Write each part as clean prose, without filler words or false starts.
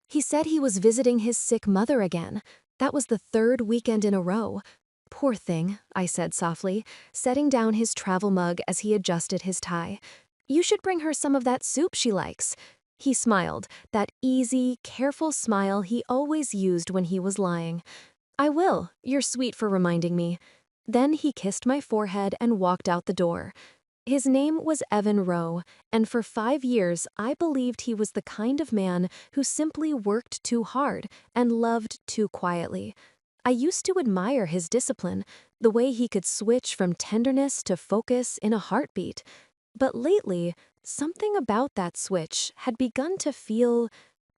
He said he was visiting his sick mother again. That was the third weekend in a row. Poor thing, I said softly, setting down his travel mug as he adjusted his tie. You should bring her some of that soup she likes. He smiled, that easy, careful smile he always used when he was lying. I will. You're sweet for reminding me. Then he kissed my forehead and walked out the door. His name was Evan Rowe, and for 5 years I believed he was the kind of man who simply worked too hard and loved too quietly. I used to admire his discipline, the way he could switch from tenderness to focus in a heartbeat. But lately, something about that switch had begun to feel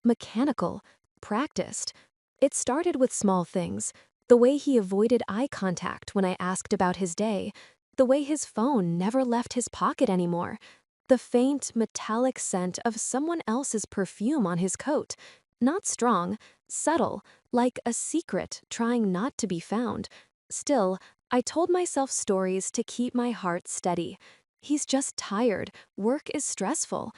mechanical, practiced. It started with small things, the way he avoided eye contact when I asked about his day, the way his phone never left his pocket anymore, the faint, metallic scent of someone else's perfume on his coat. Not strong, subtle, like a secret trying not to be found. Still, I told myself stories to keep my heart steady. He's just tired, work is stressful.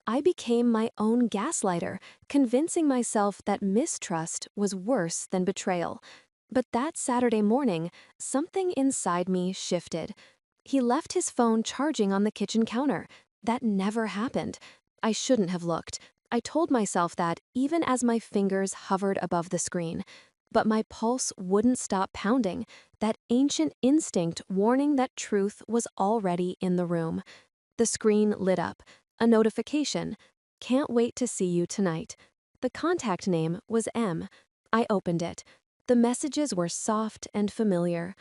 I became my own gaslighter, convincing myself that mistrust was worse than betrayal. But that Saturday morning, something inside me shifted. He left his phone charging on the kitchen counter. That never happened. I shouldn't have looked. I told myself that even as my fingers hovered above the screen. But my pulse wouldn't stop pounding, that ancient instinct warning that truth was already in the room. The screen lit up. A notification. Can't wait to see you tonight. The contact name was M. I opened it. The messages were soft and familiar.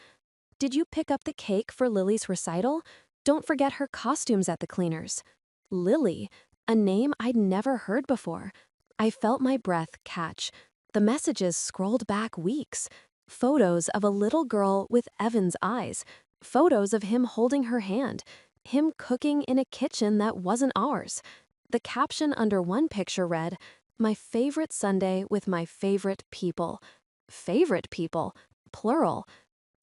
Did you pick up the cake for Lily's recital? Don't forget her costumes at the cleaners. Lily, a name I'd never heard before. I felt my breath catch. The messages scrolled back weeks. Photos of a little girl with Evan's eyes. Photos of him holding her hand. Him cooking in a kitchen that wasn't ours. The caption under one picture read, "My favorite Sunday with my favorite people." Favorite people, plural.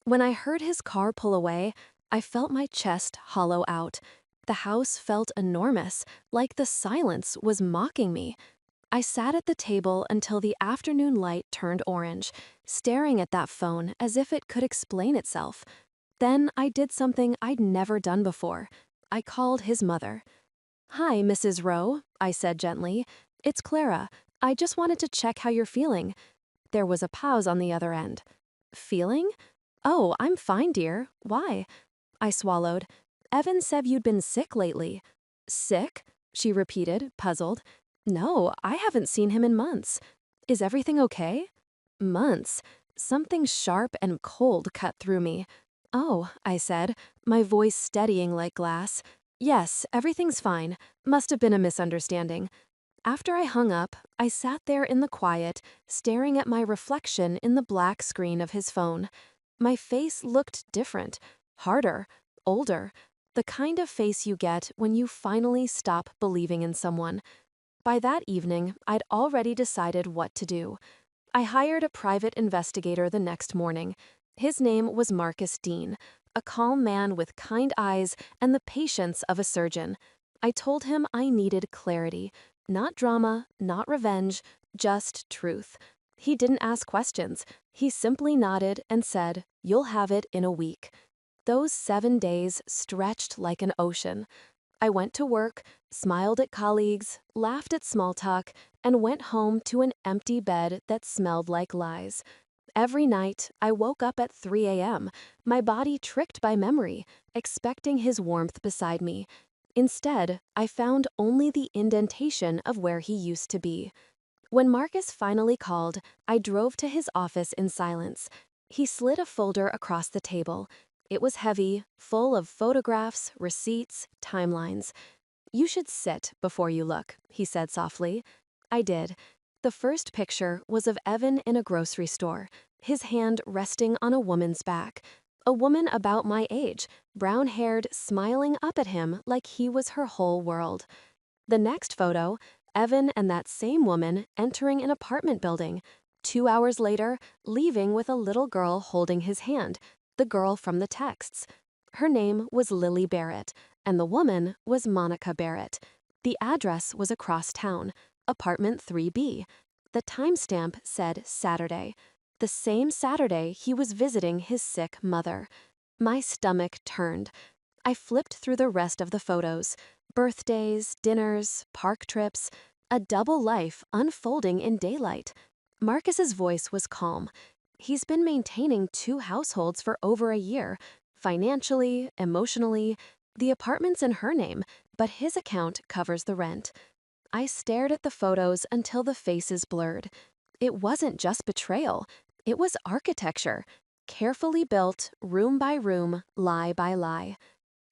When I heard his car pull away, I felt my chest hollow out. The house felt enormous, like the silence was mocking me. I sat at the table until the afternoon light turned orange, staring at that phone as if it could explain itself. Then I did something I'd never done before. I called his mother. "Hi, Mrs. Rowe," I said gently. "It's Clara. I just wanted to check how you're feeling." There was a pause on the other end. "Feeling? Oh, I'm fine, dear. Why?" I swallowed. "Evan said you'd been sick lately." "Sick?" she repeated, puzzled. "No, I haven't seen him in months. Is everything okay?" Months. Something sharp and cold cut through me. "Oh," I said, my voice steadying like glass. "Yes, everything's fine. Must have been a misunderstanding." After I hung up, I sat there in the quiet, staring at my reflection in the black screen of his phone. My face looked different, harder, older, the kind of face you get when you finally stop believing in someone. By that evening, I'd already decided what to do. I hired a private investigator the next morning. His name was Marcus Dean, a calm man with kind eyes and the patience of a surgeon. I told him I needed clarity. Not drama, not revenge, just truth. He didn't ask questions. He simply nodded and said, "You'll have it in a week." Those 7 days stretched like an ocean. I went to work, smiled at colleagues, laughed at small talk, and went home to an empty bed that smelled like lies. Every night, I woke up at 3 a.m., my body tricked by memory, expecting his warmth beside me. Instead, I found only the indentation of where he used to be. When Marcus finally called, I drove to his office in silence. He slid a folder across the table. It was heavy, full of photographs, receipts, timelines. "You should sit before you look," he said softly. I did. The first picture was of Evan in a grocery store, his hand resting on a woman's back. A woman about my age, brown-haired, smiling up at him like he was her whole world. The next photo, Evan and that same woman entering an apartment building. 2 hours later, leaving with a little girl holding his hand, the girl from the texts. Her name was Lily Barrett, and the woman was Monica Barrett. The address was across town, apartment 3B. The timestamp said Saturday, the same Saturday he was visiting his sick mother. My stomach turned. I flipped through the rest of the photos. Birthdays, dinners, park trips, a double life unfolding in daylight. Marcus's voice was calm. He's been maintaining 2 households for over a year, financially, emotionally. The apartment's in her name, but his account covers the rent. I stared at the photos until the faces blurred. It wasn't just betrayal, it was architecture. Carefully built, room by room, lie by lie.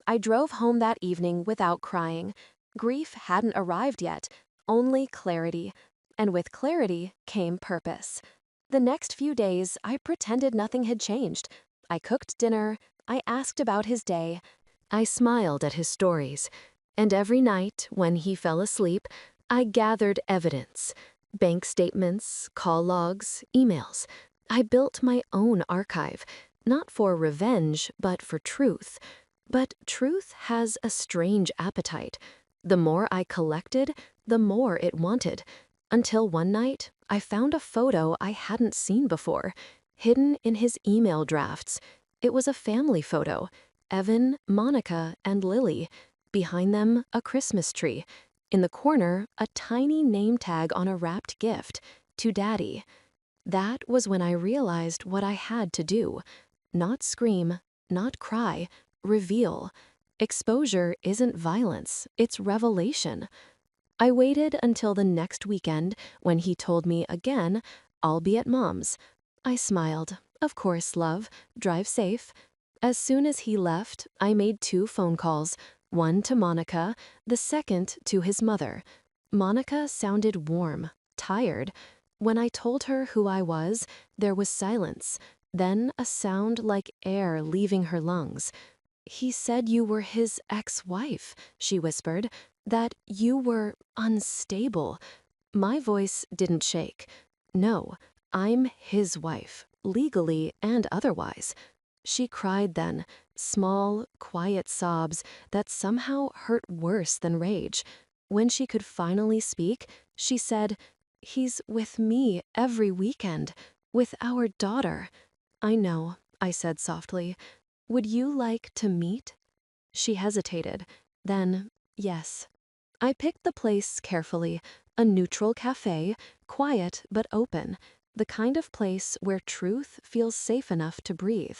I drove home that evening without crying. Grief hadn't arrived yet, only clarity. And with clarity came purpose. The next few days, I pretended nothing had changed. I cooked dinner, I asked about his day, I smiled at his stories. And every night, when he fell asleep, I gathered evidence. Bank statements, call logs, emails. I built my own archive, not for revenge, but for truth. But truth has a strange appetite. The more I collected, the more it wanted. Until one night, I found a photo I hadn't seen before, hidden in his email drafts. It was a family photo. Evan, Monica, and Lily. Behind them, a Christmas tree. In the corner, a tiny name tag on a wrapped gift, to Daddy. That was when I realized what I had to do. Not scream, not cry, reveal. Exposure isn't violence, it's revelation. I waited until the next weekend when he told me again, I'll be at Mom's. I smiled. Of course, love. Drive safe. As soon as he left, I made 2 phone calls, one to Monica, the second to his mother. Monica sounded warm, tired. When I told her who I was, there was silence, then a sound like air leaving her lungs. He said you were his ex-wife, she whispered, that you were unstable. My voice didn't shake. No, I'm his wife, legally and otherwise. She cried then, small, quiet sobs that somehow hurt worse than rage. When she could finally speak, she said, "He's with me every weekend, with our daughter." "I know," I said softly. "Would you like to meet?" She hesitated. Then, yes. I picked the place carefully, a neutral cafe, quiet but open, the kind of place where truth feels safe enough to breathe.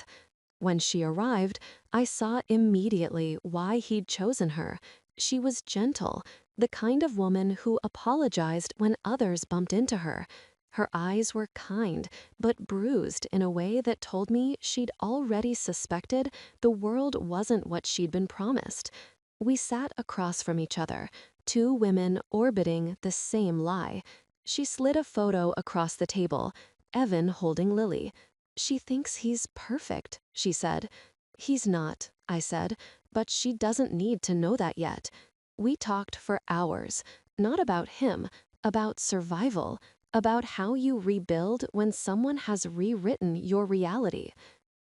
When she arrived, I saw immediately why he'd chosen her. She was gentle, the kind of woman who apologized when others bumped into her. Her eyes were kind, but bruised in a way that told me she'd already suspected the world wasn't what she'd been promised. We sat across from each other, 2 women orbiting the same lie. She slid a photo across the table, Evan holding Lily. "She thinks he's perfect," she said. "He's not," I said, "but she doesn't need to know that yet." We talked for hours, not about him, about survival, about how you rebuild when someone has rewritten your reality.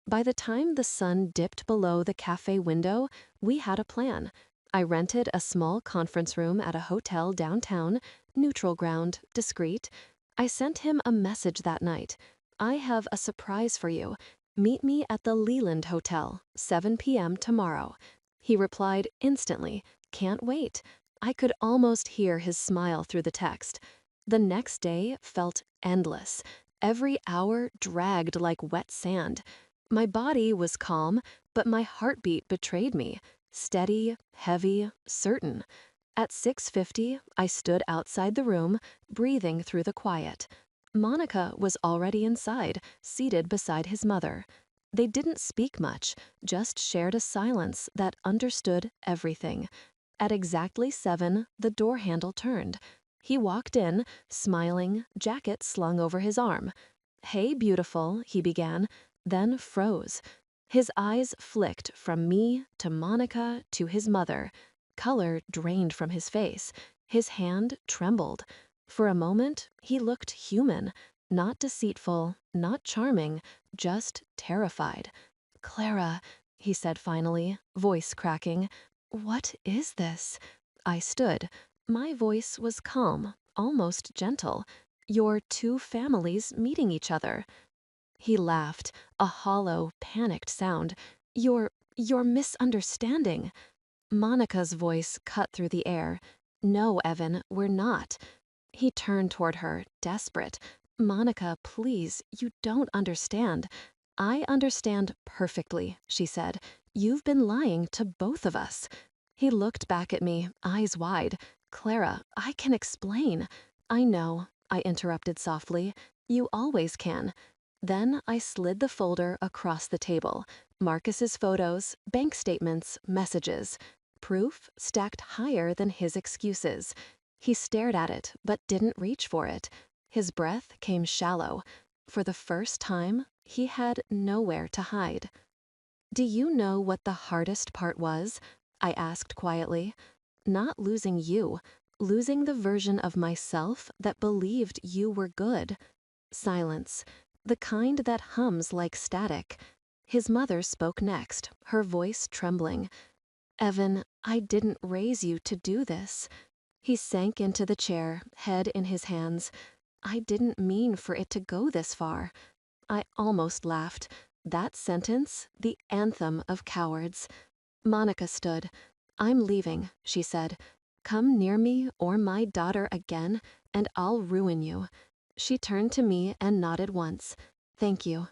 By the time the sun dipped below the cafe window, we had a plan. I rented a small conference room at a hotel downtown, neutral ground, discreet. I sent him a message that night. "I have a surprise for you. Meet me at the Leland Hotel, 7 p.m. tomorrow." He replied instantly, "Can't wait." I could almost hear his smile through the text. The next day felt endless. Every hour dragged like wet sand. My body was calm, but my heartbeat betrayed me. Steady, heavy, certain. At 6:50, I stood outside the room, breathing through the quiet. Monica was already inside, seated beside his mother. They didn't speak much, just shared a silence that understood everything. At exactly 7, the door handle turned. He walked in, smiling, jacket slung over his arm. "Hey, beautiful," he began, then froze. His eyes flicked from me to Monica to his mother. Color drained from his face. His hand trembled. For a moment, he looked human, not deceitful, not charming, just terrified. "Clara," he said finally, voice cracking, "what is this?" I stood. My voice was calm, almost gentle. Your two families meeting each other. He laughed, a hollow, panicked sound. You're misunderstanding. Monica's voice cut through the air. No, Evan, we're not. He turned toward her, desperate. Monica, please, you don't understand. I understand perfectly, she said. You've been lying to both of us. He looked back at me, eyes wide. Clara, I can explain. I know, I interrupted softly. You always can. Then I slid the folder across the table. Marcus's photos, bank statements, messages. Proof stacked higher than his excuses. He stared at it, but didn't reach for it. His breath came shallow. For the first time, he had nowhere to hide. Do you know what the hardest part was? I asked quietly. Not losing you, losing the version of myself that believed you were good. Silence, the kind that hums like static. His mother spoke next, her voice trembling. Evan, I didn't raise you to do this. He sank into the chair, head in his hands. I didn't mean for it to go this far. I almost laughed. That sentence, the anthem of cowards. Monica stood. I'm leaving, she said. Come near me or my daughter again, and I'll ruin you. She turned to me and nodded once. Thank you.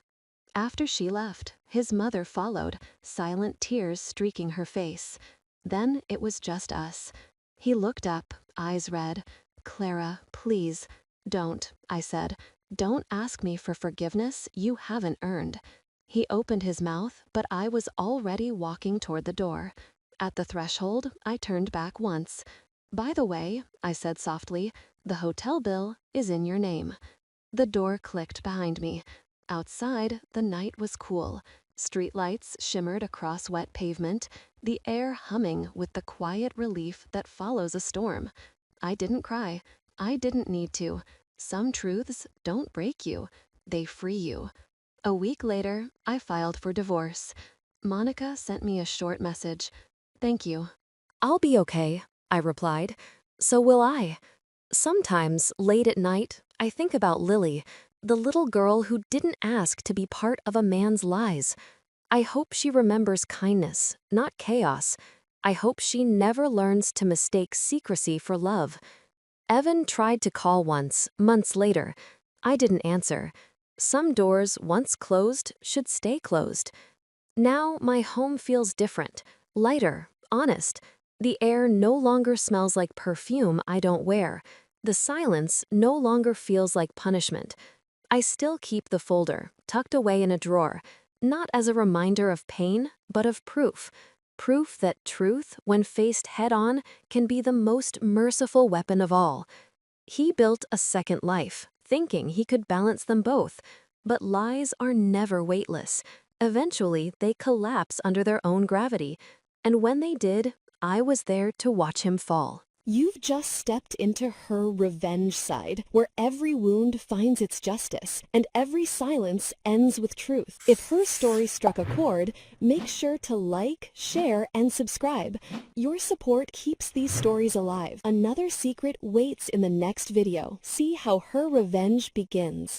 After she left, his mother followed, silent tears streaking her face. Then it was just us. He looked up, eyes red. Clara, please. Don't, I said. Don't ask me for forgiveness you haven't earned. He opened his mouth, but I was already walking toward the door. At the threshold, I turned back once. By the way, I said softly, the hotel bill is in your name. The door clicked behind me. Outside, the night was cool. Streetlights shimmered across wet pavement, the air humming with the quiet relief that follows a storm. I didn't cry. I didn't need to. Some truths don't break you. They free you. A week later, I filed for divorce. Monica sent me a short message. Thank you. I'll be okay, I replied. So will I. Sometimes, late at night, I think about Lily, the little girl who didn't ask to be part of a man's lies. I hope she remembers kindness, not chaos. I hope she never learns to mistake secrecy for love. Evan tried to call once, months later. I didn't answer. Some doors, once closed, should stay closed. Now my home feels different, lighter, honest. The air no longer smells like perfume I don't wear. The silence no longer feels like punishment. I still keep the folder, tucked away in a drawer, not as a reminder of pain, but of proof. Proof that truth, when faced head-on, can be the most merciful weapon of all. He built a second life, thinking he could balance them both. But lies are never weightless. Eventually, they collapse under their own gravity. And when they did, I was there to watch him fall. You've just stepped into her revenge side, where every wound finds its justice, and every silence ends with truth. If her story struck a chord, make sure to like, share, and subscribe. Your support keeps these stories alive. Another secret waits in the next video. See how her revenge begins.